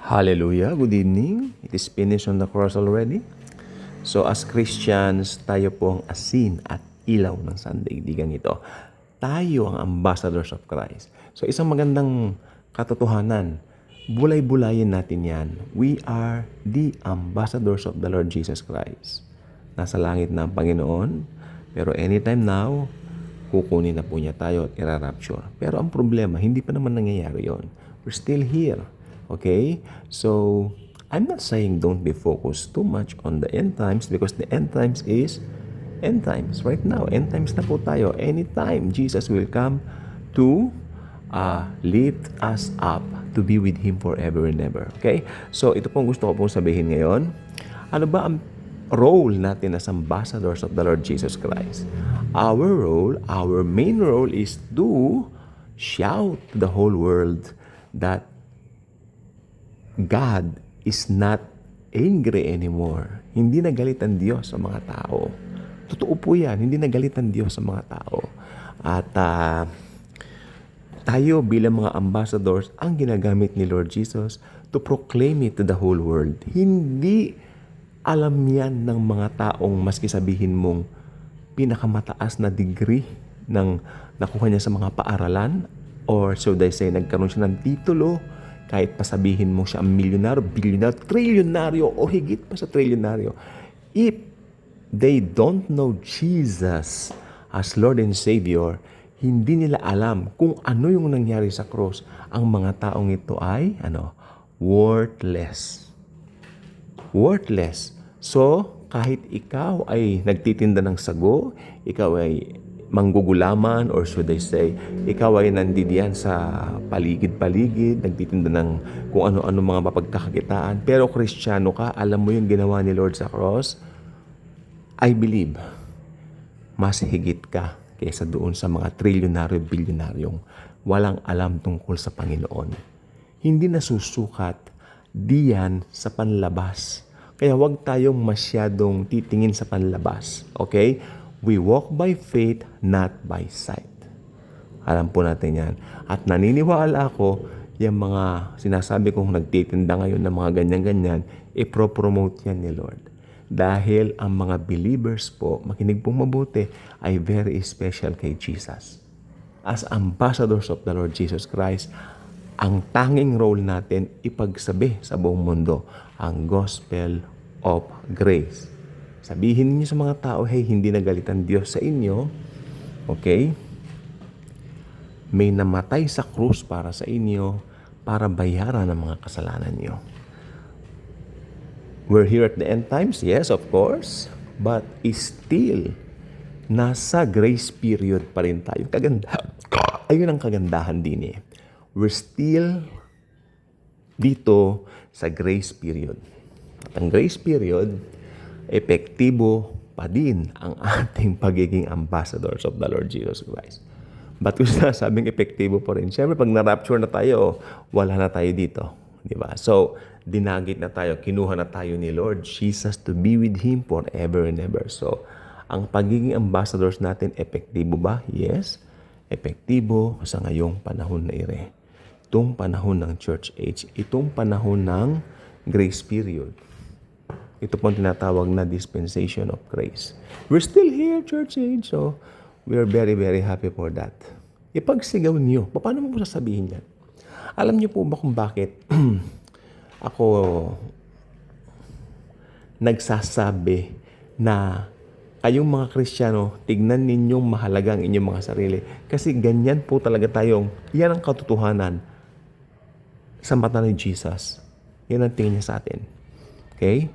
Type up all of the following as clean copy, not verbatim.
Hallelujah. Good evening. It is finished on the cross already. So as Christians, tayo po ang asin at ilaw ng sandaigdigan ito. Tayo ang ambassadors of Christ. So isang magandang katotohanan, bulay-bulayin natin yan. We are the ambassadors of the Lord Jesus Christ. Nasa langit na ang Panginoon, pero anytime now, kukunin na po niya tayo at ira-rapture. Pero ang problema, hindi pa naman nangyayari yon. We're still here. Okay? So, I'm not saying don't be focused too much on the end times because the end times is end times. Right now, end times na po tayo. Anytime, Jesus will come to lift us up to be with Him forever and ever. Okay? So, ito pong gusto ko pong sabihin ngayon. Ano ba ang role natin as ambassadors of the Lord Jesus Christ? Our main role is to shout to the whole world that God is not angry anymore. Hindi nagalit ang Diyos sa mga tao. Totoo po yan, hindi nagalit ang Diyos sa mga tao. At tayo bilang mga ambassadors, ang ginagamit ni Lord Jesus to proclaim it to the whole world. Hindi alam yan ng mga taong maski sabihin mong pinakamataas na degree ng nakuha niya sa mga paaralan or should I say nagkaroon siya ng titulo kahit pa sabihin mo siya ang milyonaryo, bilyonaryo, trilyonaryo o higit pa sa trilyonaryo. If they don't know Jesus as Lord and Savior, hindi nila alam kung ano yung nangyari sa cross. Ang mga taong ito ay worthless. Worthless. So, kahit ikaw ay nagtitinda ng sago, ikaw ay manggugulaman or should I say, ikaw ay nandidiyan sa paligid-paligid, nagtitinda ng kung ano-ano mga mapagkakakitaan, pero Kristiyano ka, alam mo yung ginawa ni Lord sa cross, I believe, mas higit ka kaysa doon sa mga trilyonaryo, bilyonaryong walang alam tungkol sa Panginoon. Hindi nasusukat diyan sa panlabas. Kaya huwag tayong masyadong titingin sa panlabas. Okay? We walk by faith, not by sight. Alam po natin yan. At naniniwala ako, yung mga sinasabi kong nagtitinda ngayon ng mga ganyan-ganyan, ipropromote yan ni Lord. Dahil ang mga believers po, makinig pong mabuti, ay very special kay Jesus. As ambassadors of the Lord Jesus Christ, ang tanging role natin ipagsabi sa buong mundo ang gospel of grace. Sabihin niyo sa mga tao, hey, hindi nagalit ang Diyos sa inyo. Okay? May namatay sa krus para sa inyo para bayaran ang mga kasalanan niyo. We're here at the end times, yes, of course. But still, nasa grace period pa rin tayo. Ayun ang kagandahan din eh. We're still dito sa grace period. At ang grace period, epektibo pa din ang ating pagiging ambassadors of the Lord Jesus Christ. But kung sinasabing epektibo pa rin, syempre pag na-rapture na tayo, wala na tayo dito. Diba? So, dinagit na tayo, kinuha na tayo ni Lord Jesus to be with Him forever and ever. So, ang pagiging ambassadors natin, epektibo ba? Yes. Epektibo sa ngayong panahon na ire. Itong panahon ng church age, itong panahon ng grace period. Ito po ang tinatawag na dispensation of grace. We're still here, church age, so we are very, very happy for that. Ipagsigaw niyo. Paano mo sasabihin yan? Alam niyo po ba kung bakit ako nagsasabi na kayong mga Kristiyano, tignan ninyong mahalaga ang inyong mga sarili. Kasi ganyan po talaga tayong, yan ang katotohanan sa mata ni Jesus. Yan ang tingin niya sa atin. Okay?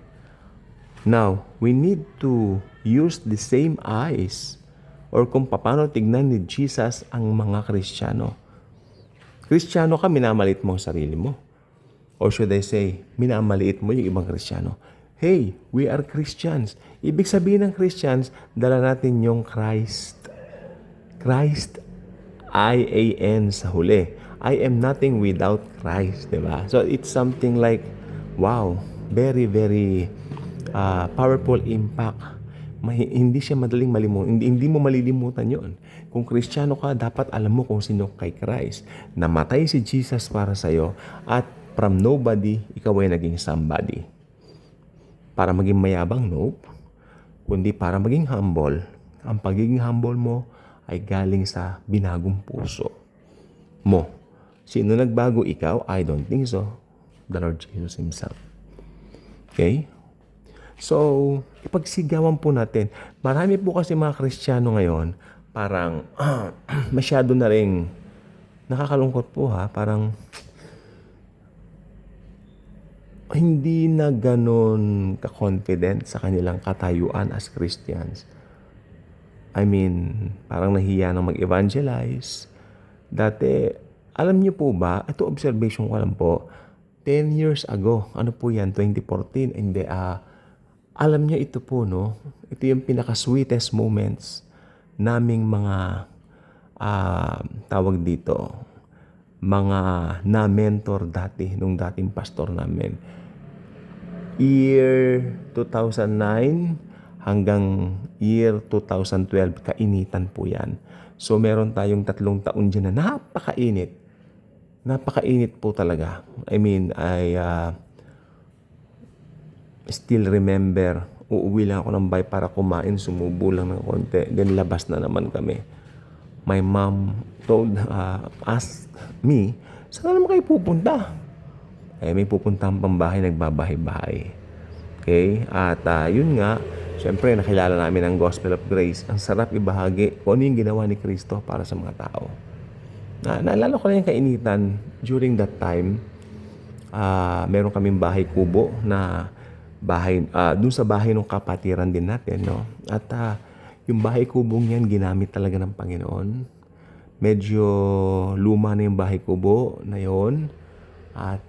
Now, we need to use the same eyes or kung paano tignan ni Jesus ang mga Kristiyano. Kristiyano ka, minamalit mo ang sarili mo. Or should I say, minamaliit mo yung ibang Kristiyano. Hey, we are Christians. Ibig sabihin ng Christians, dala natin yung Christ. Christ, I-A-N sa huli. I am nothing without Christ, diba? So, it's something like, wow, very, very powerful impact. Hindi siya madaling malimutan. Hindi mo malilimutan yon. Kung Kristiyano ka, dapat alam mo kung sino kay Christ. Namatay si Jesus para sa'yo at from nobody, ikaw ay naging somebody. Para maging mayabang, nope. Kundi para maging humble. Ang pagiging humble mo ay galing sa binagong puso mo. Sino nagbago? Ikaw? I don't think so. The Lord Jesus Himself. Okay? So, ipagsigawan po natin. Marami po kasi mga Kristiyano ngayon, parang masyado na rin nakakalungkot po ha. Parang hindi na ganon ka-confident sa kanilang katayuan as Christians. I mean, parang nahiya nang mag-evangelize. Dati, alam niyo po ba, ito observation ko lang po, 10 years ago, ano po yan, 2014, hindi, alam niyo ito po, no? Ito yung pinaka-sweetest moments naming mga, tawag dito, mga na-mentor dati, nung dating pastor namin. Year 2009 hanggang year 2012, kainitan po yan. So, meron tayong 3 taon dyan na napakainit. Napakainit po talaga. I mean, I still remember, uuwi lang ako ng bahay para kumain, sumubo lang ng konti, then labas na naman kami. My mom asked me, saan naman kayo pupunta? May pupuntahan pang bahay, nagbabahay-bahay. Okay? At yun nga, syempre nakilala namin ang Gospel of Grace. Ang sarap ibahagi kung ano yung ginawa ni Kristo para sa mga tao. Naalala ko na yung kainitan during that time. Meron kaming bahay kubo na bahay, dun sa bahay ng kapatiran din natin, no? At yung bahay kubong yan, ginamit talaga ng Panginoon. Medyo luma na yung bahay kubo na yon. At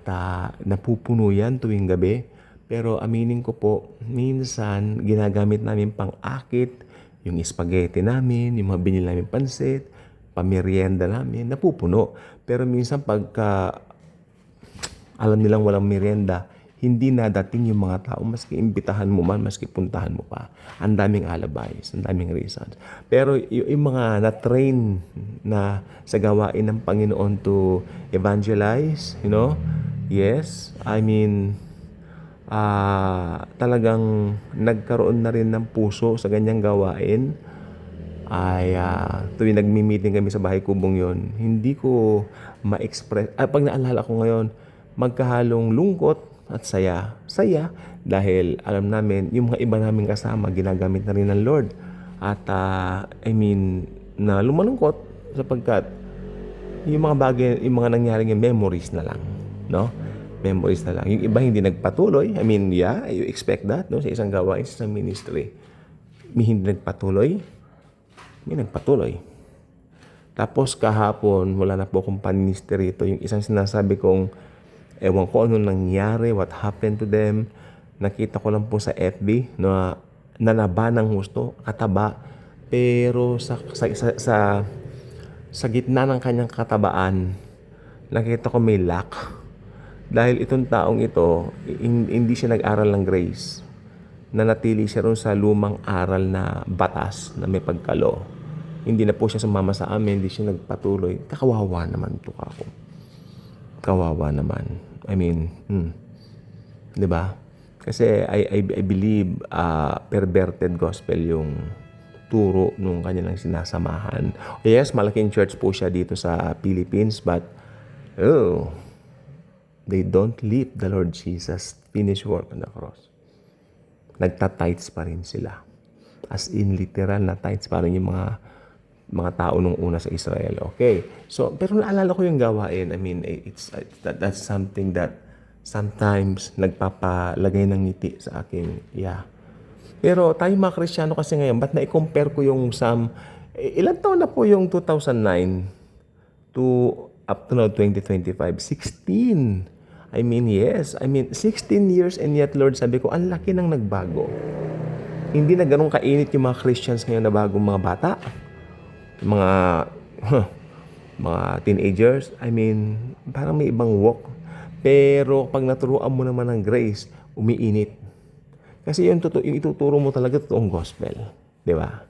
napupuno yan tuwing gabi. Pero aminin ko po, minsan ginagamit namin pang-akit, yung spaghetti namin, yung mga binili namin pansit, pamerienda namin, napupuno. Pero minsan pagka alam nilang walang merienda, hindi nadating yung mga tao, maski imbitahan mo man, maski puntahan mo pa. Ang daming alibis, ang daming reasons. Pero yung mga na-train na sa gawain ng Panginoon to evangelize, you know, yes, I mean, talagang nagkaroon na rin ng puso sa ganyang gawain. Ay tuwing nagmi-meeting kami sa bahay kubong yon, hindi ko ma-express. Pag naalala ko ngayon, magkahalong lungkot at saya. Saya dahil alam namin yung mga iba naming kasama ginagamit na rin ng Lord. At I mean, na lumalungkot sapagkat yung mga bagay, yung mga nangyaring yung memories na lang, no? Memories na lang. Yung iba hindi nagpatuloy. I mean, yeah, you expect that, no? Sa isang gawain, sa isang ministry. May hindi nagpatuloy. May nagpatuloy. Tapos kahapon, wala na po akong panministry rito. Yung isang sinasabi kong, ewan ko ano nangyari, what happened to them. Nakita ko lang po sa FB na nanaba ng husto, kataba. Pero sa gitna ng kanyang katabaan, nakita ko may lack. Dahil itong taong ito, hindi siya nag-aral ng grace. Nanatili siya ron sa lumang aral na batas na may pagkalo. Hindi na po siya sumama sa amin, hindi siya nagpatuloy. Kakawawa naman ito ako. Kawawa naman. I mean, di ba? Kasi I believe perverted gospel yung turo nung kanilang sinasamahan. Yes, malaking church po siya dito sa Philippines, but they don't live the Lord Jesus' finished work on the cross. Nagta-tithes pa rin sila. As in, literal na tithes pa rin yung mga tao nung una sa Israel. Okay. So, pero naalala ko yung gawain. I mean, that's something that sometimes nagpapalagay ng ngiti sa akin. Yeah. Pero tayo mga Kristiyano kasi ngayon, ba't na-compare ko yung ilan taon na po yung 2009 to up to now 2025? 16. I mean, yes. I mean, 16 years and yet, Lord, sabi ko, ang laki nang nagbago. Hindi na ganun kainit yung mga Christians ngayon na bagong mga bata. Mga teenagers. I mean, parang may ibang walk. Pero pag naturuan mo naman ng grace, umiinit. Kasi yung ituturo mo talaga totoong gospel. Di ba?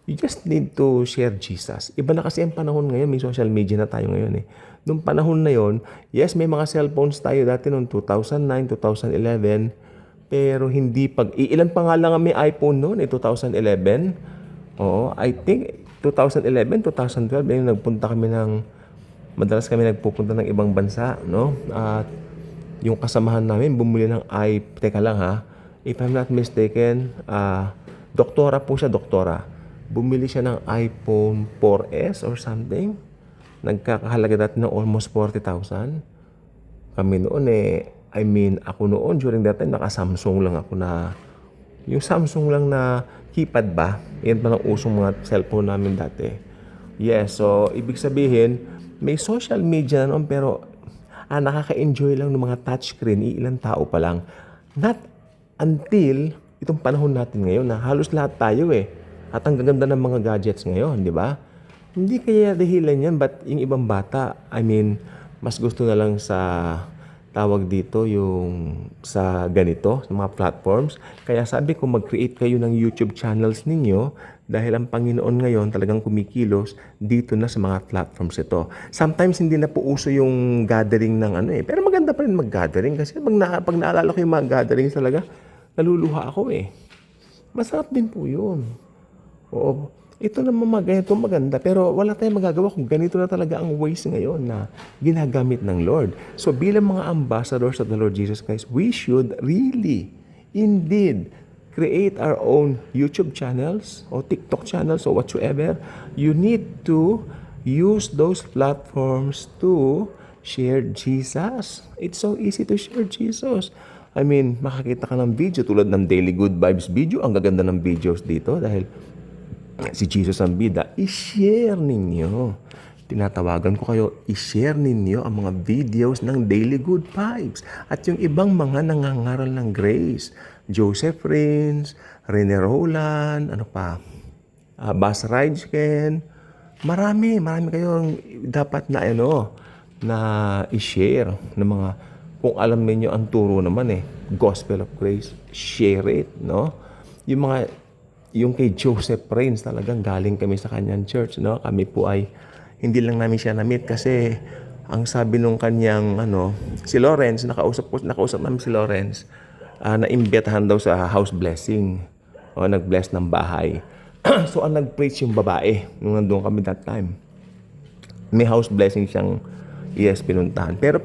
You just need to share Jesus. Iba na kasi ang panahon ngayon, may social media na tayo ngayon eh. Nung panahon na yon, yes, may mga cellphones tayo dati noong 2009, 2011, pero hindi ilan pa nga lang ang may iPhone noon eh, 2011. Oo, I think 2011, 2012, yung madalas kami nagpupunta ng ibang bansa, no? At yung kasamahan namin, bumili ng teka lang ha, if I'm not mistaken, doktora po siya, doktora. Bumili siya ng iPhone 4S or something. Nagkakahalaga dati ng almost 40,000. Kami noon ako noon during that time, naka-Samsung lang ako yung Samsung lang na keypad ba? Yan pa lang usong mga cellphone namin dati. Yes, so ibig sabihin, may social media na noon pero nakaka-enjoy lang ng mga touchscreen, ilang tao pa lang. Not until itong panahon natin ngayon na halos lahat tayo At ang gaganda ng mga gadgets ngayon, di ba? Hindi kaya dahilan yan, but yung ibang bata, mas gusto na lang sa tawag dito yung sa ganito, sa mga platforms. Kaya sabi ko, mag-create kayo ng YouTube channels ninyo dahil ang Panginoon ngayon talagang kumikilos dito na sa mga platforms ito. Sometimes hindi na po uso yung gathering ng pero maganda pa rin mag-gathering kasi pag naalala ko yung mga gatherings talaga, naluluha ako Masarap din po yun. Oo. Ito naman ganito maganda pero wala tayong magagawa kung ganito na talaga ang ways ngayon na ginagamit ng Lord. So bilang mga ambassadors of the Lord Jesus Christ, we should really, indeed, create our own YouTube channels or TikTok channels or whatsoever. You need to use those platforms to share Jesus. It's so easy to share Jesus. Makakita ka ng video tulad ng Daily Good Vibes video. Ang gaganda ng videos dito dahil si Jesus ang bida. I-share ninyo. Tinatawagan ko kayo, i-share ninyo ang mga videos ng Daily Good Vibes at yung ibang mga nangangaral ng grace. Joseph Rins, Rene Roland, Bas Rijken. Marami kayong dapat na na i-share ng mga kung alam niyo ang turo naman Gospel of Grace, share it, no? Yung kay Joseph Rins talagang galing kami sa kanyang church, no? Kami po ay hindi lang namin siya na-meet kasi ang sabi nung kanyang si Lawrence, nakausap namin si Lawrence, naimbitahan daw sa house blessing o nag-bless ng bahay. So ang nag-preach yung babae nung nandoon kami that time. May house blessing siyang pinuntahan. Pero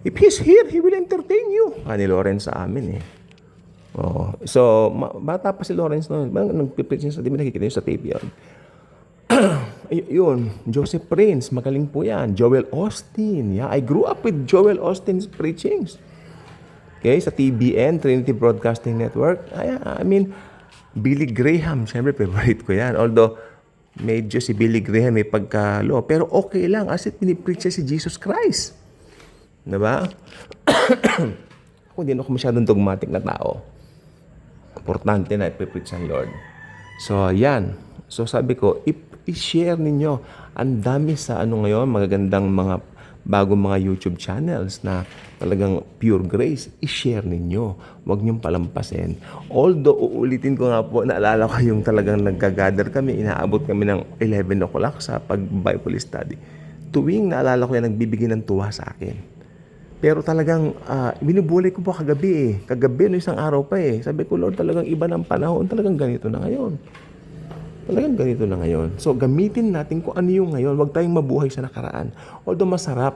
if he's here, he will entertain you. Ni Lawrence sa amin So, bata pa si Lawrence noon. Nag-preach niya sa TV, nakikita niyo sa TV yun. Yun, Joseph Prince, magaling po yan. Joel Austin. Yeah, I grew up with Joel Austin's preachings. Okay, sa TBN, Trinity Broadcasting Network. Billy Graham, siyempre favorite ko yan. Although, medyo si Billy Graham may pagkalo. Pero okay lang, as it pinipreach si Jesus Christ. Diba? Ako, hindi ako masyadong dogmatic na tao. Importante na ipipreach ng Lord. So, yan. So, sabi ko, i-share ninyo. Ang dami sa ngayon, magagandang mga bagong mga YouTube channels na talagang pure grace. I-share ninyo. Huwag niyong palampasin. Although, uulitin ko nga po, naalala ko yung talagang naggagather kami, inaabot kami ng 11 o'clock sa pag-Bible study. Tuwing naalala ko yan, nagbibigay ng tuwa sa akin. Pero talagang binubulay ko po kagabi Kagabi, isang araw pa Sabi ko, Lord, talagang iba ng panahon. Talagang ganito na ngayon. So, gamitin natin kung ano yung ngayon. Huwag tayong mabuhay sa nakaraan. Although masarap,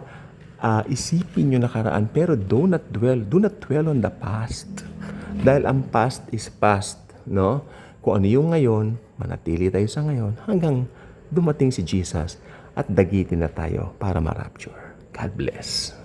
isipin yung nakaraan. Pero do not dwell on the past. Dahil ang past is past. No? Kung ano yung ngayon, manatili tayo sa ngayon hanggang dumating si Jesus at dagitin na tayo para ma-rapture. God bless.